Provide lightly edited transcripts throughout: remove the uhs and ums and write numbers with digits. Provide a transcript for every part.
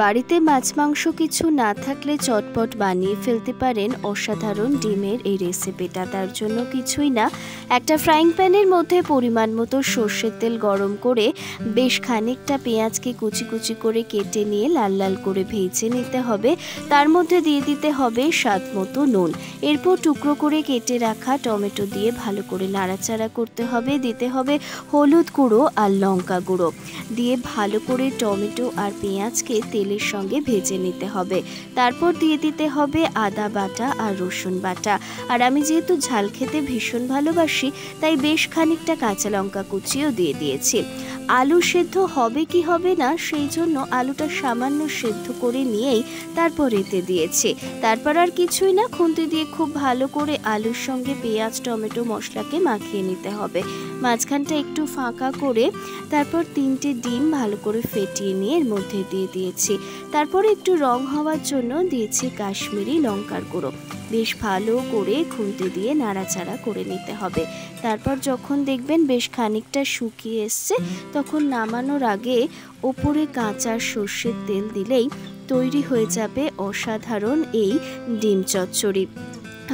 বাড়িতে মাছ মাংস কিছু না থাকলে চটপট বানিয়ে ফেলতে পারেন অসাধারণ ডিমের এই রেসিপিটা। তার জন্য কিছুই না, একটা ফ্রাইং প্যানের মধ্যে পরিমাণ মতো সর্ষের তেল গরম করে বেশ খানিকটা পেঁয়াজকে কুচি কুচি করে কেটে নিয়ে লাল লাল করে ভেজে নিতে হবে। তার মধ্যে দিয়ে দিতে হবে স্বাদ মতো নুন। এরপর টুকরো করে কেটে রাখা টমেটো দিয়ে ভালো করে নাড়াচাড়া করতে হবে। দিতে হবে হলুদ গুঁড়ো আর লঙ্কা গুঁড়ো দিয়ে ভালো করে টমেটো আর পেঁয়াজকে তেলের সঙ্গে ভেজে নিতে হবে। তারপর দিয়ে দিতে হবে আদা বাটা আর রসুন বাটা। আর আমি যেহেতু ঝাল খেতে ভীষণ ভালোবাসি তাই বেশ খানিকটা কাঁচা লঙ্কা কুচিও দিয়ে দিয়েছি। আলু সেদ্ধ হবে কি হবে না সেই জন্য আলুটা সামান্য সেদ্ধ করে নিয়েই তারপর এতে দিয়েছি। তারপর আর কিছুই না, খুন্তি দিয়ে খুব ভালো করে আলুর সঙ্গে পেঁয়াজ টমেটো মশলাকে মাখিয়ে নিতে হবে। মাঝখানটা একটু ফাঁকা করে তারপর 3টে ডিম ভালো করে ফেটিয়ে নিয়ে এর মধ্যে দিয়ে দিয়েছি। তারপর একটু রং হওয়ার জন্য দিয়েছি কাশ্মীরি লঙ্কার গুঁড়ো। বেশ ভালো করে খুন্তি দিয়ে নাড়াচাড়া করে নিতে হবে। তারপর যখন দেখবেন বেশ খানিকটা শুকিয়ে এসছে তখন নামানোর আগে ওপরে কাঁচা সর্ষের তেল দিলেই তৈরি হয়ে যাবে অসাধারণ এই ডিম চচ্চড়ি।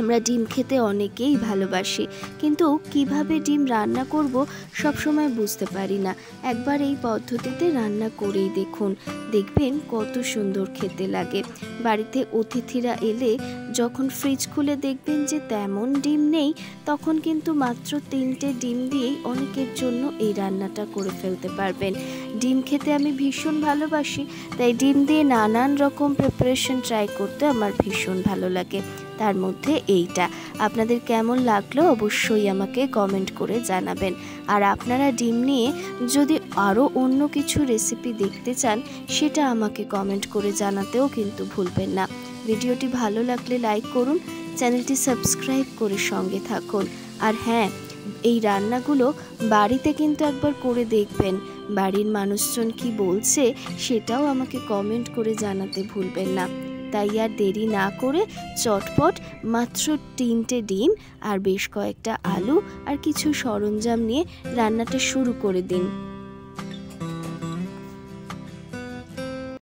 আমরা ডিম খেতে অনেকেই ভালোবাসি, কিন্তু কিভাবে ডিম রান্না করব সবসময় বুঝতে পারি না। একবার এই পদ্ধতিতে রান্না করেই দেখুন, দেখবেন কত সুন্দর খেতে লাগে। বাড়িতে অতিথিরা এলে যখন ফ্রিজ খুলে দেখবেন যে তেমন ডিম নেই, তখন কিন্তু মাত্র 3টে ডিম দিয়েই অনেকের জন্য এই রান্নাটা করে ফেলতে পারবেন। ডিম খেতে আমি ভীষণ ভালোবাসি, তাই ডিম দিয়ে নানান রকম প্রিপারেশন ট্রাই করতে আমার ভীষণ ভালো লাগে। তার মধ্যে এইটা আপনাদের কেমন লাগলো অবশ্যই আমাকে কমেন্ট করে জানাবেন। আর আপনারা ডিম নিয়ে যদি আরও অন্য কিছু রেসিপি দেখতে চান সেটা আমাকে কমেন্ট করে জানাতেও কিন্তু ভুলবেন না। ভিডিওটি ভালো লাগলে লাইক করুন, চ্যানেলটি সাবস্ক্রাইব করে সঙ্গে থাকুন। আর হ্যাঁ, এই রান্নাগুলো বাড়িতে কিন্তু একবার করে দেখবেন। বাড়ির মানুষজন কি বলছে সেটাও আমাকে কমেন্ট করে জানাতে ভুলবেন না। তাই আর দেরি না করে চটপট মাত্র 3টে ডিম আর বেশ কয়েকটা আলু আর কিছু সরঞ্জাম নিয়ে রান্নাটা শুরু করে দিন।